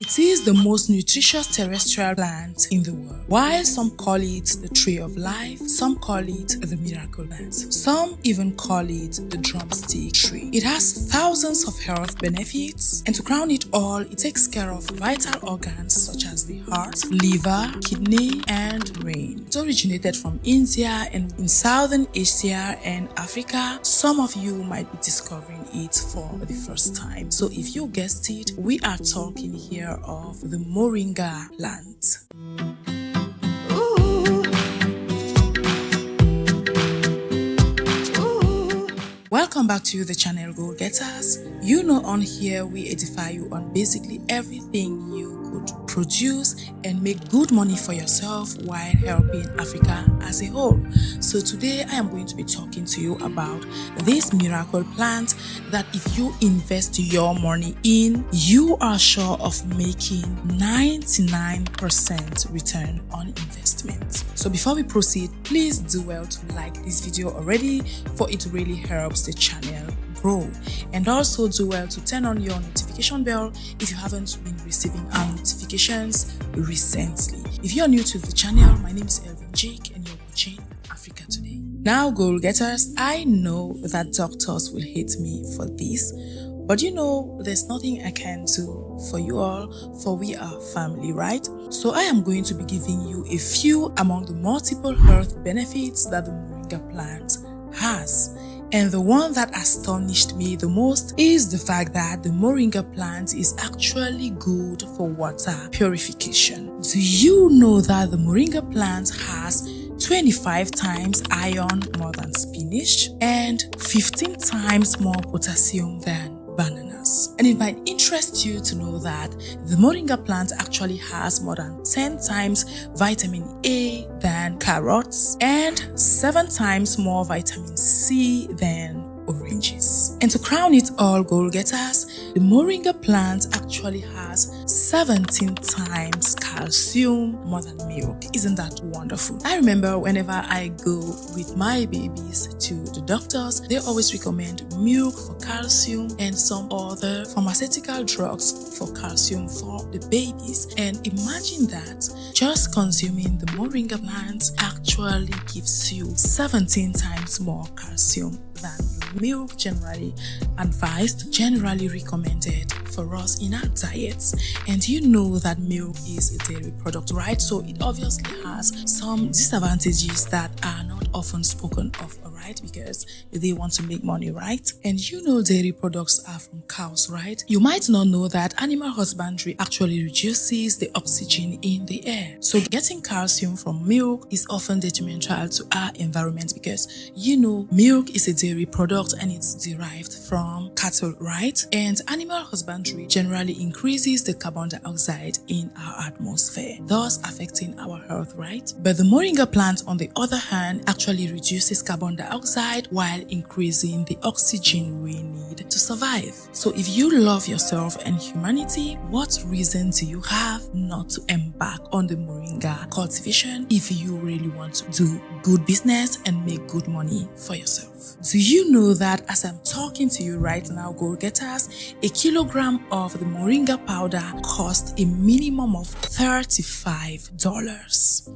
It is the most nutritious terrestrial plant in the world. While some call it the tree of life, some call it the miracle plant. Some even call it the drumstick tree. It has thousands of health benefits, and to crown it all, it takes care of vital organs such as the heart, liver, kidney, and brain. It originated from India, and in Southern Asia and Africa, some of you might be discovering it for the first time. So if you guessed it, we are talking here of the Moringa plant. Welcome back to the channel Goal Getters. You know, on here we edify you on basically everything you could produce and make good money for yourself while helping Africa as a whole. So today I am going to be talking to you about this miracle plant that if you invest your money in, you are sure of making 99% return on investment. So before we proceed, please do well to like this video already, for it really helps the channel grow, and also do well to turn on your notification bell if you haven't been receiving our notifications recently. If you're new to the channel, my name is Elvin Jake and you're watching Africa Today. Now, goal getters, I know that doctors will hate me for this, but you know, there's nothing I can do for you all, for we are family, right? So I am going to be giving you a few among the multiple health benefits that the Moringa plant has. And the one that astonished me the most is the fact that the Moringa plant is actually good for water purification. Do you know that the Moringa plant has 25 times iron more than spinach and 15 times more potassium than bananas? And it might interest you to know that the Moringa plant actually has more than 10 times vitamin A than carrots and 7 times more vitamin C than oranges. And to crown it all, goal getters, the Moringa plant actually has 17 times calcium more than milk. Isn't that wonderful? I remember whenever I go with my babies to the doctors, they always recommend milk for calcium and some other pharmaceutical drugs for calcium for the babies. And imagine that just consuming the Moringa plant actually gives you 17 times more calcium than milk generally advised, generally recommended for us in our diets. And you know that milk is a dairy product, right? So it obviously has some disadvantages that are not often spoken of, alright, because they want to make money, right? And you know dairy products are from cows, right? You might not know that animal husbandry actually reduces the oxygen in the air. So getting calcium from milk is often detrimental to our environment because you know milk is a dairy product and it's derived from cattle, right? And animal husbandry generally increases the carbon dioxide in our atmosphere, thus affecting our health, right? But the Moringa plant, on the other hand, actually reduces carbon dioxide while increasing the oxygen we need to survive. So if you love yourself and humanity, what reason do you have not to embark on the Moringa cultivation if you really want to do good business and make good money for yourself? Do you know that as I'm talking to you right now, goal getters, a kilogram of the Moringa powder costs a minimum of $35.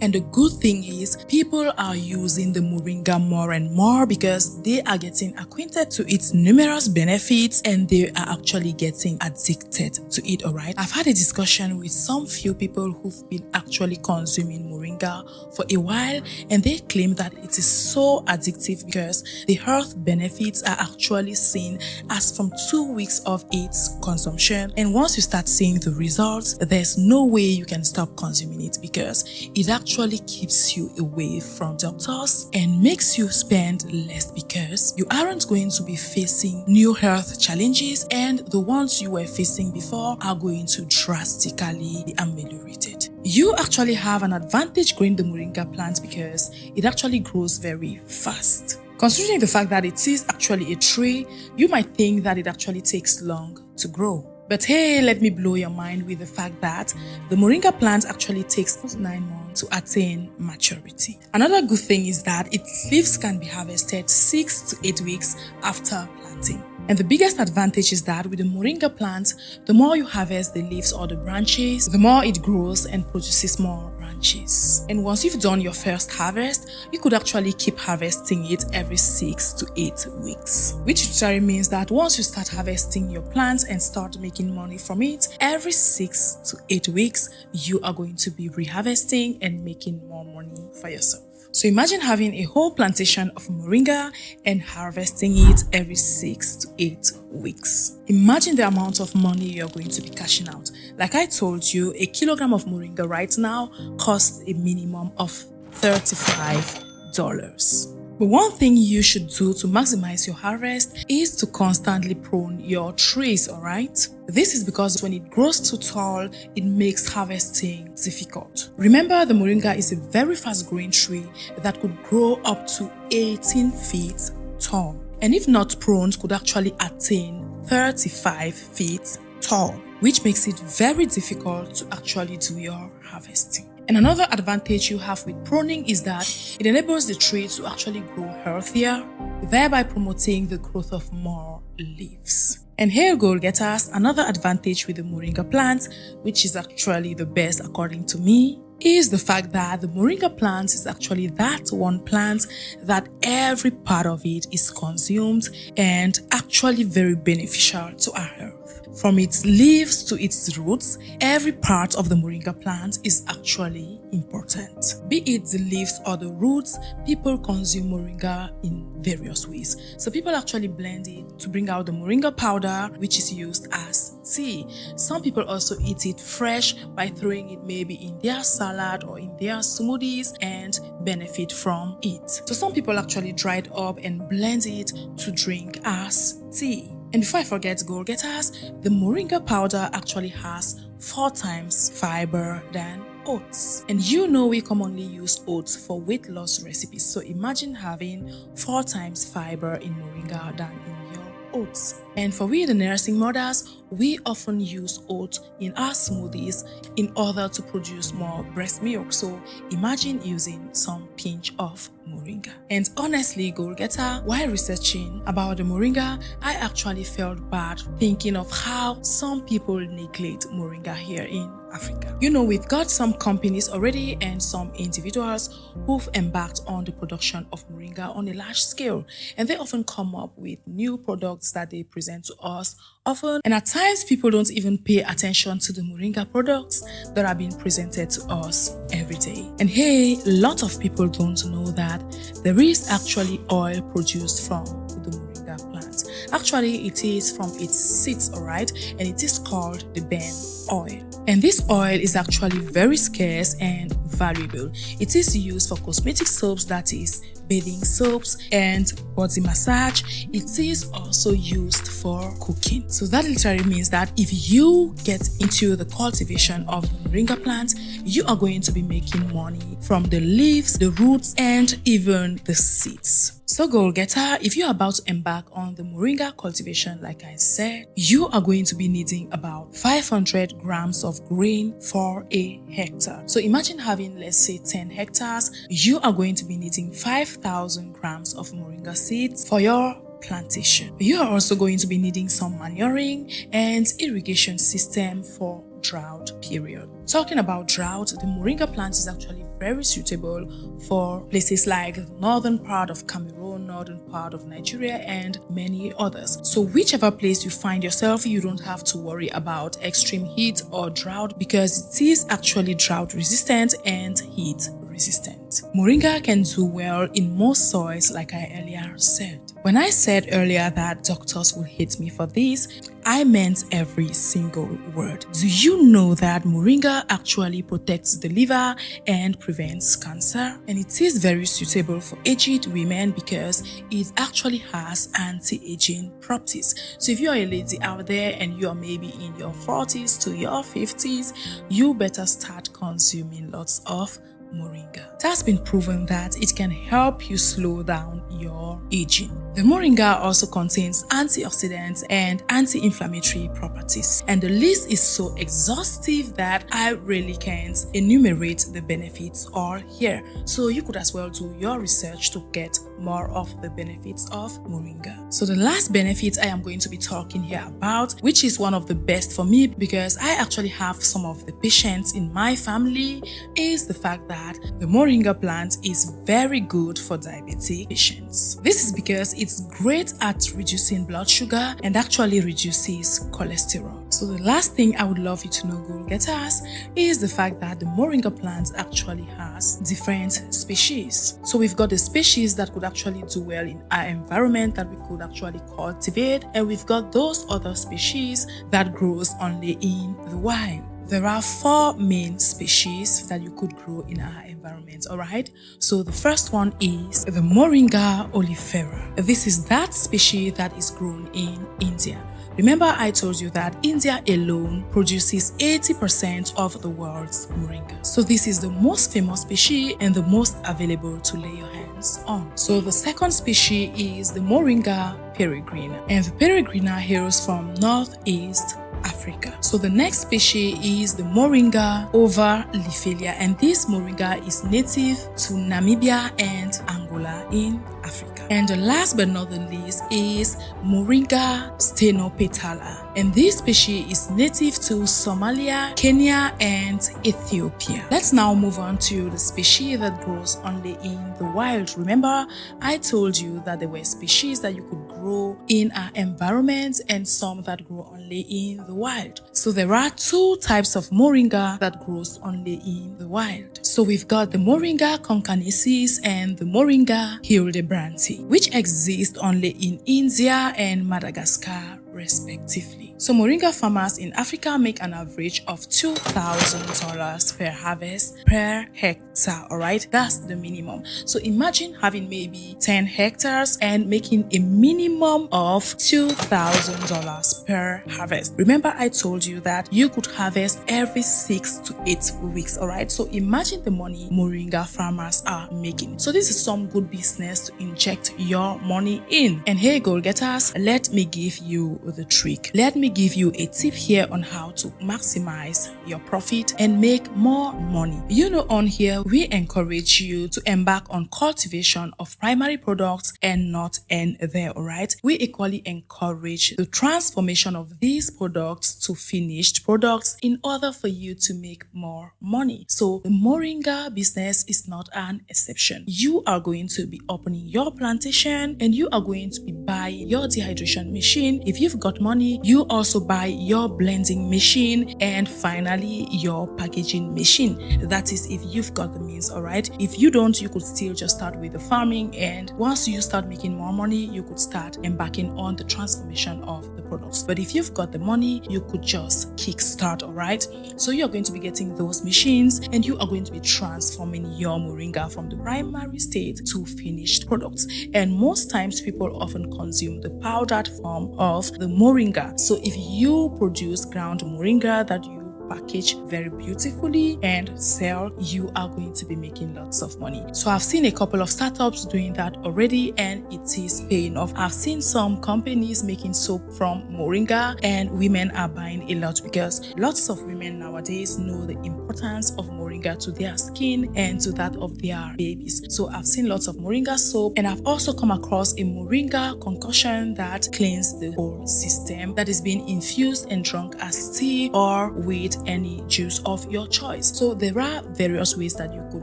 And the good thing is people are using the Moringa more and more because they are getting acquainted to its numerous benefits and they are actually getting addicted to it, alright? I've had a discussion with some few people who've been actually consuming Moringa for a while, and they claim that it is so addictive because the health benefits are actually seen as from 2 weeks of its consumption, and once you start seeing the results, there's no way you can stop consuming it because it actually keeps you away from doctors and makes you spend less because you aren't going to be facing new health challenges, and the ones you were facing before are going to drastically be ameliorated. You actually have an advantage growing the Moringa plant because it actually grows very fast. Considering the fact that it is actually a tree, you might think that it actually takes long to grow. But hey, let me blow your mind with the fact that the Moringa plant actually takes 9 months to attain maturity. Another good thing is that its leaves can be harvested 6 to 8 weeks after planting. And the biggest advantage is that with the Moringa plant, the more you harvest the leaves or the branches, the more it grows and produces more branches. And once you've done your first harvest, you could actually keep harvesting it every 6 to 8 weeks. Which literally means that once you start harvesting your plants and start making money from it, every 6 to 8 weeks, you are going to be reharvesting and making more money for yourself. So imagine having a whole plantation of Moringa and harvesting it every 6 to 8 weeks. Imagine the amount of money you're going to be cashing out. Like I told you, a kilogram of Moringa right now costs a minimum of $35. But one thing you should do to maximize your harvest is to constantly prune your trees, alright? This is because when it grows too tall, it makes harvesting difficult. Remember, the Moringa is a very fast-growing tree that could grow up to 18 feet tall. And if not pruned, could actually attain 35 feet tall, which makes it very difficult to actually do your harvesting. And another advantage you have with pruning is that it enables the tree to actually grow healthier, thereby promoting the growth of more leaves. And here, goal getters, another advantage with the Moringa plant, which is actually the best according to me, is the fact that the Moringa plant is actually that one plant that every part of it is consumed and actually very beneficial to our health. From its leaves to its roots, every part of the Moringa plant is actually important. Be it the leaves or the roots, people consume Moringa in various ways. So people actually blend it to bring out the Moringa powder, which is used as tea. Some people also eat it fresh by throwing it maybe in their salad or in their smoothies and benefit from it. So some people actually dry it up and blend it to drink as tea. And before I forget, goal getters, the Moringa powder actually has 4 times fiber than oats. And you know we commonly use oats for weight loss recipes. So imagine having 4 times fiber in Moringa than in your oats. And for we the nursing mothers, we often use oats in our smoothies in order to produce more breast milk. So imagine using some pinch of Moringa. And honestly, goal getter, while researching about the Moringa, I actually felt bad thinking of how some people neglect Moringa here in Africa. You know, we've got some companies already and some individuals who've embarked on the production of Moringa on a large scale, and they often come up with new products that they present to us often, and at times people don't even pay attention to the Moringa products that are being presented to us every day. And hey, a lot of people don't know that there is actually oil produced from the Moringa plant. Actually, it is from its seeds, alright, and it is called the Ben oil. And this oil is actually very scarce and valuable. It is used for cosmetic soaps, that is bathing soaps and body massage. It is also used for cooking. So that literally means that if you get into the cultivation of the Moringa plant, you are going to be making money from the leaves, the roots, and even the seeds. So goal getter, if you're about to embark on the Moringa cultivation, like I said, you are going to be needing about 500 grams of grain for a hectare. So imagine having, let's say, 10 hectares, you are going to be needing 5,000 grams of Moringa seeds for your plantation. You are also going to be needing some manuring and irrigation system for drought period. Talking about drought, the Moringa plant is actually very suitable for places like the northern part of Cameroon, northern part of Nigeria, and many others. So whichever place you find yourself, you don't have to worry about extreme heat or drought because it is actually drought resistant and heat resistant. Moringa can do well in most soils, like I earlier said. When I said earlier that doctors will hate me for this, I meant every single word. Do you know that Moringa actually protects the liver and prevents cancer? And it is very suitable for aged women because it actually has anti-aging properties. So if you are a lady out there and you are maybe in your 40s to your 50s, you better start consuming lots of Moringa. It has been proven that it can help you slow down your aging. The Moringa also contains antioxidants and anti-inflammatory properties, and the list is so exhaustive that I really can't enumerate the benefits all here. So you could as well do your research to get more of the benefits of Moringa. So the last benefit I am going to be talking here about, which is one of the best for me because I actually have some of the patients in my family, is the fact that the Moringa plant is very good for diabetic patients. This is because it's great at reducing blood sugar and actually reduces cholesterol. So the last thing I would love you to know, goal getters, is the fact that the Moringa plant actually has different species. So we've got the species that could actually do well in our environment that we could actually cultivate, and we've got those other species that grows only in the wild. There are 4 main species that you could grow in our environment, alright? So the first one is the Moringa oleifera. This is that species that is grown in India. Remember I told you that India alone produces 80% of the world's Moringa. So this is the most famous species and the most available to lay your hands on. So the second species is the Moringa peregrina, and the peregrina hails from northeast Africa. So the next species is the Moringa overlifelia, and this Moringa is native to Namibia and Angola in Africa. And the last but not the least is Moringa stenopetala, and this species is native to Somalia, Kenya and Ethiopia. Let's now move on to the species that grows only in the wild. Remember I told you that there were species that you could grow in our environment and some that grow only in the wild. So there are 2 types of Moringa that grows only in the wild. So we've got the Moringa concanesis and the Moringa hildebranti, which exist only in India and Madagascar respectively. So Moringa farmers in Africa make an average of $2,000 per harvest per hectare, alright? That's the minimum. So imagine having maybe 10 hectares and making a minimum of $2,000 per harvest. Remember I told you that you could harvest every 6 to 8 weeks, alright? So imagine the money Moringa farmers are making. So this is some good business to inject your money in. And hey goal getters, let me give you the trick. Let me give you a tip here on how to maximize your profit and make more money. You know, on here we encourage you to embark on cultivation of primary products and not end there, alright? We equally encourage the transformation of these products to finished products in order for you to make more money. So the Moringa business is not an exception. You are going to be opening your plantation and you are going to be buying your dehydration machine. If you've got money, you also buy your blending machine and finally your packaging machine. That is if you've got the means, alright? If you don't, you could still just start with the farming, and once you start making more money, you could start embarking on the transformation of the products. But if you've got the money, you could just kickstart, alright? So you're going to be getting those machines and you are going to be transforming your Moringa from the primary state to finished products. And most times people often consume the powdered form of the Moringa. So if you produce ground Moringa that you package very beautifully and sell, you are going to be making lots of money. So I've seen a couple of startups doing that already and it is paying off. I've seen some companies making soap from Moringa and women are buying a lot because lots of women nowadays know the importance of Moringa to their skin and to that of their babies. So I've seen lots of Moringa soap, and I've also come across a Moringa concoction that cleans the whole system, that is being infused and drunk as tea or with any juice of your choice. So there are various ways that you could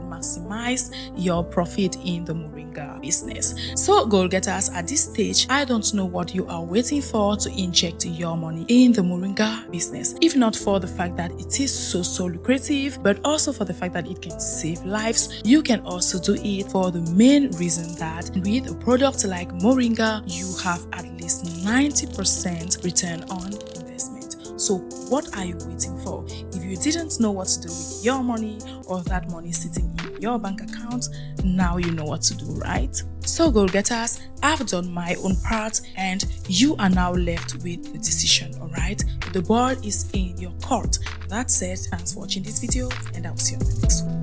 maximize your profit in the Moringa business. So goal getters, at this stage, I don't know what you are waiting for to inject your money in the Moringa business. If not for the fact that it is so lucrative, but also for the fact that it can save lives, you can also do it for the main reason that with a product like Moringa, you have at least 90% return on investment. So what are you waiting for? If you didn't know what to do with your money or that money sitting in your bank account, now you know what to do, right? So goal getters, I've done my own part and you are now left with the decision, alright? The ball is in your court. That said, thanks for watching this video and I'll see you on the next one.